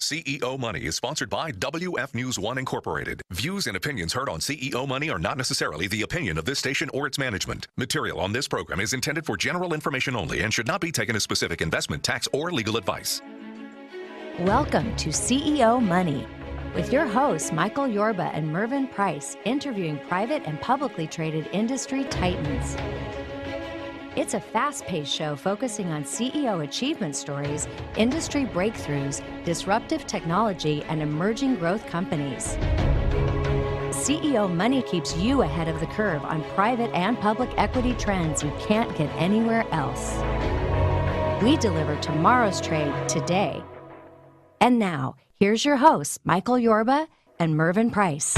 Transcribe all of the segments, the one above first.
CEO Money is sponsored by WF News 1 Incorporated. Views and opinions heard on CEO Money are not necessarily the opinion of this station or its management. Material on this program is intended for general information only and should not be taken as specific investment, tax, or legal advice. Welcome to CEO Money with your hosts Michael Yorba and Mervyn Price, interviewing private and publicly traded industry titans. It's a fast-paced show focusing on CEO achievement stories, industry breakthroughs, disruptive technology, and emerging growth companies. CEO Money keeps you ahead of the curve on private and public equity trends you can't get anywhere else. We deliver tomorrow's trade today. And now, here's your hosts, Michael Yorba and Mervyn Price.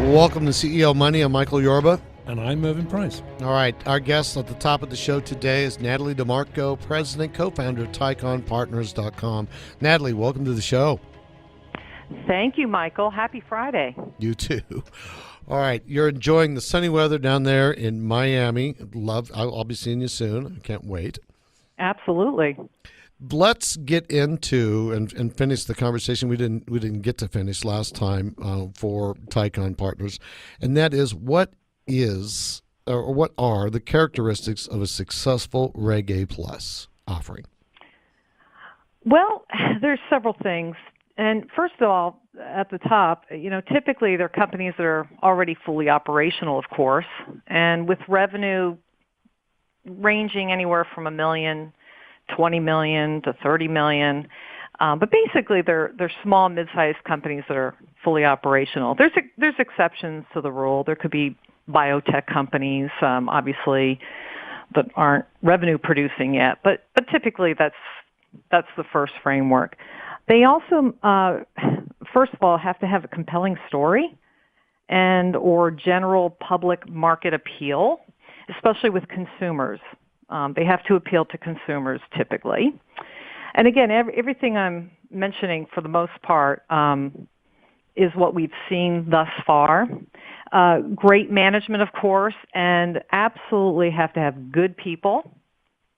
Welcome to CEO Money. I'm Michael Yorba. And I'm Mervyn Price. All right, our guest at the top of the show today is Natalie deMarco, president, co-founder of TyconPartners.com. Natalie, welcome to the show. Thank you, Michael. Happy Friday. You too. All right, you're enjoying the sunny weather down there in Miami. I'll be seeing you soon. I can't wait. Absolutely. Let's get into and finish the conversation we didn't get to finish last time for Tycon Partners, and that is what are the characteristics of a successful Reg A plus offering? Well, there's several things. And first of all, at the top, typically they're companies that are already fully operational, of course, and with revenue ranging anywhere from $1 million, $20 million to $30 million. But basically, they're small, mid-sized companies that are fully operational. There's exceptions to the rule. There could be biotech companies, obviously, that aren't revenue producing yet. But typically, that's the first framework. They also, first of all, have to have a compelling story and or general public market appeal, especially with consumers. They have to appeal to consumers typically. And again, everything I'm mentioning for the most part is what we've seen thus far. Great management, of course, and absolutely have to have good people,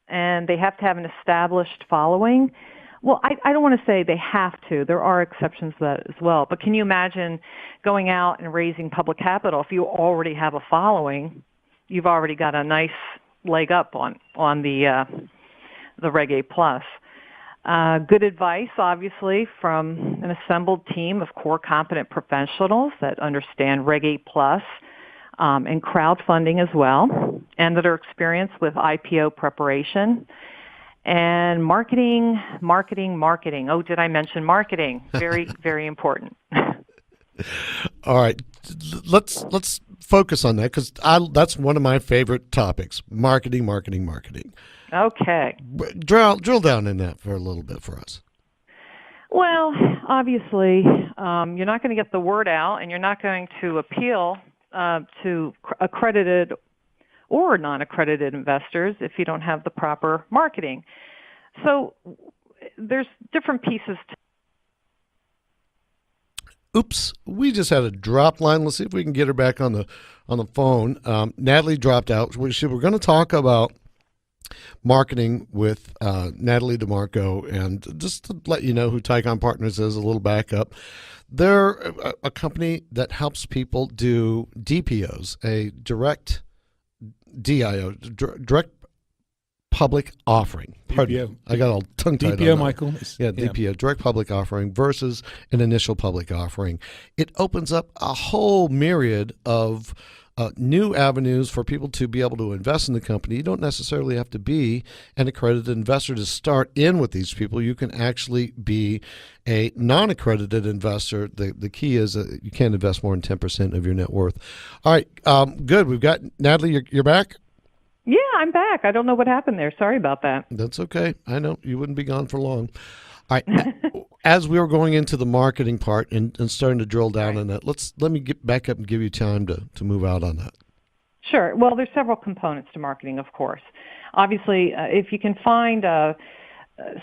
and they have to have an established following. Well, I don't want to say they have to. There are exceptions to that as well. But can you imagine going out and raising public capital if you already have a following? You've already got a nice leg up on the Reg A plus. Good advice, obviously, from an assembled team of core competent professionals that understand Reg A plus and crowdfunding as well, and that are experienced with IPO preparation and marketing. Oh, did I mention marketing? Very, very important. All right, let's focus on that because that's one of my favorite topics: marketing. Okay. Drill down in that for a little bit for us. Well, obviously, you're not going to get the word out, and you're not going to appeal to accredited or non-accredited investors if you don't have the proper marketing. So there's different pieces. Oops, we just had a drop line. Let's see if we can get her back on the phone. Natalie dropped out. We're going to talk about marketing with Natalie deMarco, and just to let you know who Tycon Partners is, a little backup. They're a company that helps people do DPOs, a direct DIO, direct public offering. DPO. I got all tongue-tied DPO, on that. Michael. Yeah, DPO, direct public offering versus an initial public offering. It opens up a whole myriad of new avenues for people to be able to invest in the company. You don't necessarily have to be an accredited investor to start in with these people. You can actually be a non-accredited investor. The key is that you can't invest more than 10% of your net worth. All right, good. We've got Natalie. You're back? Yeah, I'm back. I don't know what happened there. Sorry about that. That's okay. I know you wouldn't be gone for long. All right. As we were going into the marketing part and starting to drill down on that, let me get back up and give you time to move out on that. Sure. Well, there's several components to marketing, of course. Obviously, if you can find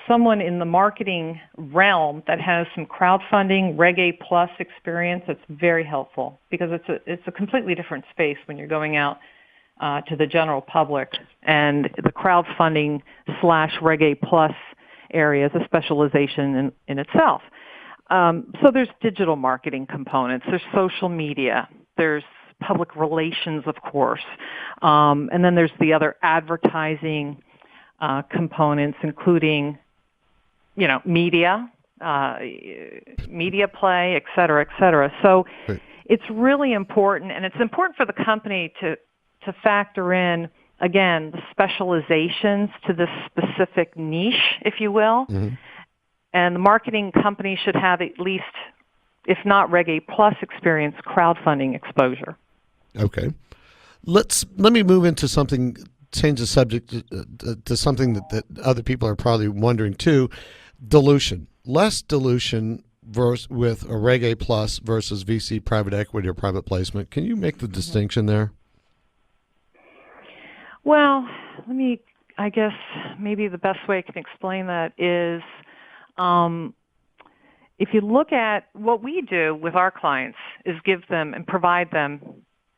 someone in the marketing realm that has some crowdfunding, Reg A plus experience, that's very helpful because it's a completely different space when you're going out to the general public, and the crowdfunding / Reg A plus areas, a specialization in itself. So there's digital marketing components, there's social media, there's public relations, of course, and then there's the other advertising components, including, media, media play, et cetera, et cetera. So Right. it's really important, and it's important for the company to factor in, again, the specializations to this specific niche, if you will. Mm-hmm. And the marketing company should have at least, if not Reg A plus experience, crowdfunding exposure. Okay. Let me move into something, change the subject to something that other people are probably wondering too. Dilution. Less dilution with a Reg A plus versus VC private equity or private placement. Can you make the distinction there? Well, I guess maybe the best way I can explain that is, if you look at what we do with our clients is give them and provide them,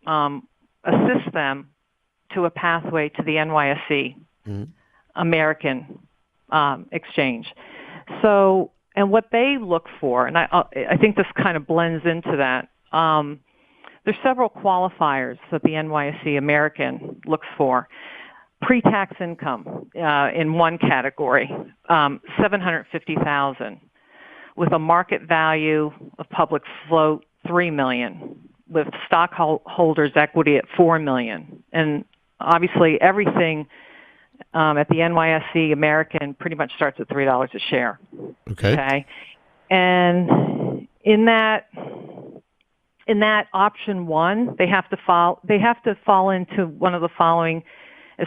assist them to a pathway to the NYSE American exchange. So, and what they look for, and I think this kind of blends into that, there's several qualifiers that the NYSE American looks for. Pre-tax income in one category, $750,000, with a market value of public float $3 million, with stockholders' equity at $4 million, and obviously everything at the NYSE American pretty much starts at $3 a share. Okay, and in that option one, they have to fall into one of the following as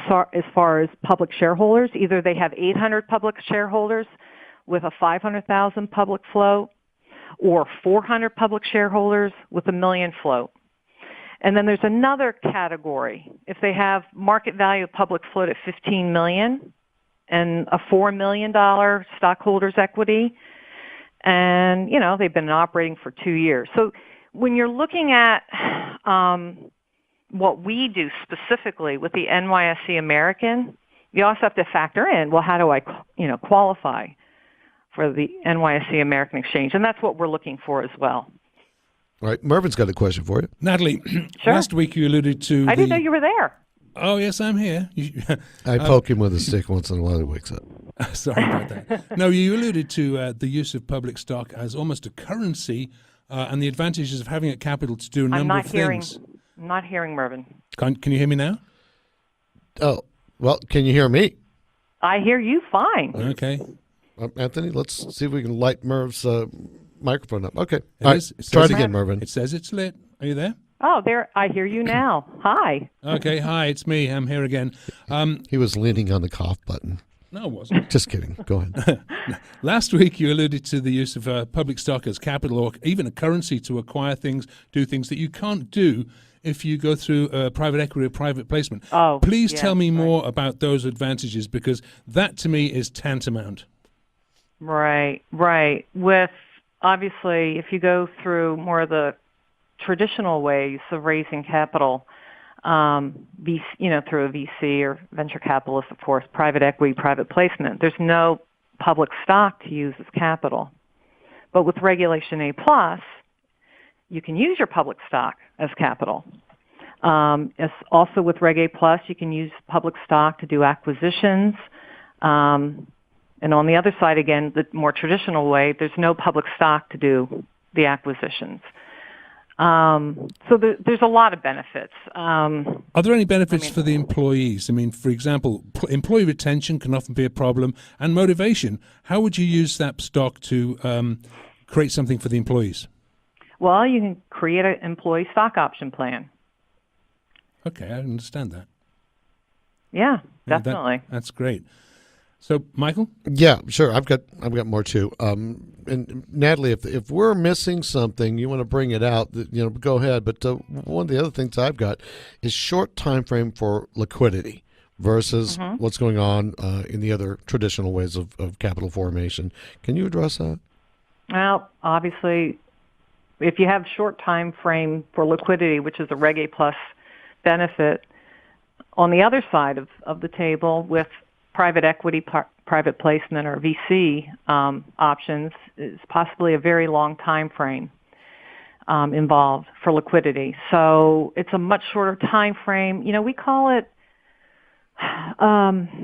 far as public shareholders. Either they have 800 public shareholders with a 500,000 public float, or 400 public shareholders with $1 million float. And then there's another category. If they have market value of public float at $15 million and a $4 million stockholders' equity, and, they've been operating for 2 years. So when you're looking at what we do specifically with the NYSE American, you also have to factor in, well, how do I, qualify for the NYSE American Exchange? And that's what we're looking for as well. All right. Mervin's got a question for you. Natalie, Sure. Last week you alluded to I didn't know you were there. Oh, yes, I'm here. I poke him with a stick once in a while. He wakes up. Sorry about that. No, you alluded to the use of public stock as almost a currency and the advantages of having it capital to do a number of things. I'm not hearing Mervin. Can you hear me now? Oh, well, can you hear me? I hear you fine. Okay. Anthony, let's see if we can light Merv's microphone up. Okay. It All is. right. It Try says it again, Mervin. It says it's lit. Are you there? Oh, there. I hear you now. Hi. Okay. Hi, it's me. I'm here again. He was leaning on the cough button. No, it wasn't. Just kidding. Go ahead. Last week, you alluded to the use of public stock as capital or even a currency to acquire things, do things that you can't do if you go through private equity or private placement. Oh, please yes, tell me right. more about those advantages, because that to me is tantamount. Right. With, obviously, if you go through more of the traditional ways of raising capital, through a VC or venture capitalist, of course, private equity, private placement, there's no public stock to use as capital. But with Regulation A+, you can use your public stock as capital. As also with Reg A+, you can use public stock to do acquisitions. And on the other side, again, the more traditional way, there's no public stock to do the acquisitions. So there's a lot of benefits. Are there any benefits for the employees? I mean, for example, employee retention can often be a problem, and motivation. How would you use that stock to create something for the employees? Well, you can create an employee stock option plan. Okay, I understand that. Yeah, definitely. That's great. So, Michael? Yeah, sure. I've got more too. And Natalie, if we're missing something, you want to bring it out, go ahead. But one of the other things I've got is short time frame for liquidity versus what's going on in the other traditional ways of capital formation. Can you address that? Well, obviously, if you have short time frame for liquidity, which is a Reg A plus benefit, on the other side of the table with private equity, private placement or VC options, is possibly a very long time frame involved for liquidity. So it's a much shorter time frame. We call it.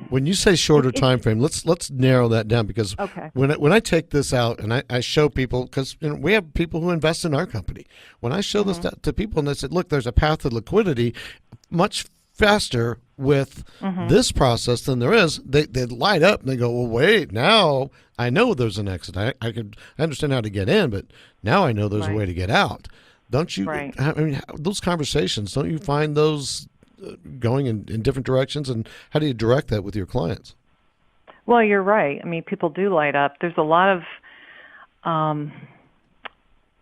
When you say shorter time frame, let's narrow that down, because when I take this out and I show people, because we have people who invest in our company, when I show this to people and they said, look, there's a path to liquidity much faster with this process than there is, they light up and they go, well, wait, now I know there's an exit. I understand how to get in, but now I know there's a way to get out. Don't you? Right. I mean, those conversations, don't you find those going in different directions, and how do you direct that with your clients? Well, you're right. I mean, people do light up. There's a lot of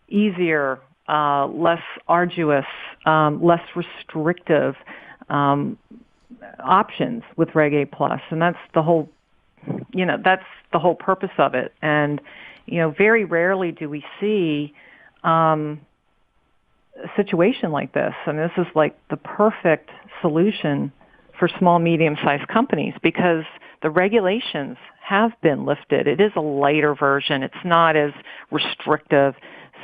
easier, less arduous, less restrictive options with Reg A Plus, and that's the whole, that's the whole purpose of it. And very rarely do we see a situation like this, and this is like the perfect solution for small, medium-sized companies, because the regulations have been lifted. It is a lighter version. It's not as restrictive.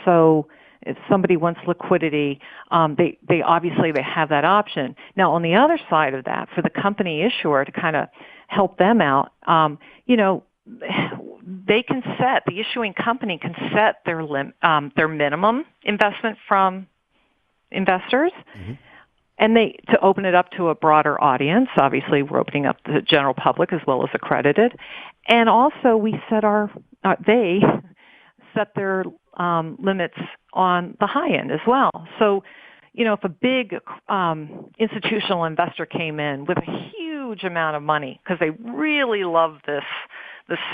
So if somebody wants liquidity, they obviously have that option. Now, on the other side of that, for the company issuer to kind of help them out, they can set, the issuing company can set their minimum investment from investors, and to open it up to a broader audience. Obviously, we're opening up the general public as well as accredited, and also we set they set their limits on the high end as well. So, if a big institutional investor came in with a huge amount of money because they really love this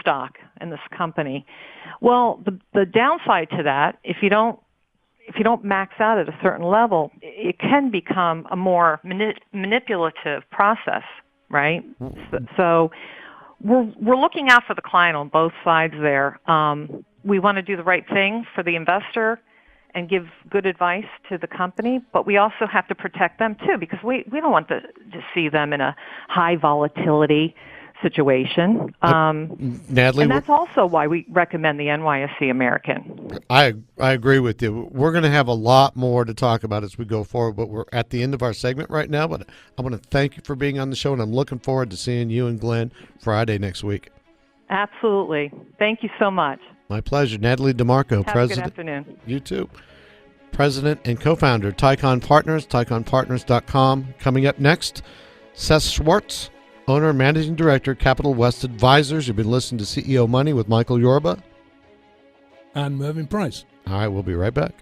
stock and this company, well, the downside to that, if you don't max out at a certain level, it can become a more manipulative process, right? So we're looking out for the client on both sides there. We want to do the right thing for the investor and give good advice to the company, but we also have to protect them too, because we don't want to see them in a high volatility situation. Natalie, and that's also why we recommend the NYSE American. I agree with you. We're going to have a lot more to talk about as we go forward, but we're at the end of our segment right now. But I want to thank you for being on the show, and I'm looking forward to seeing you and Glenn Friday next week. Absolutely. Thank you so much. My pleasure. Natalie deMarco, President. Good afternoon. You too. President and co-founder, Tycon Partners, tyconpartners.com. Coming up next, Seth Schwartz, owner and managing director, Capital West Advisors. You've been listening to CEO Money with Michael Yorba and Mervyn Price. All right, we'll be right back.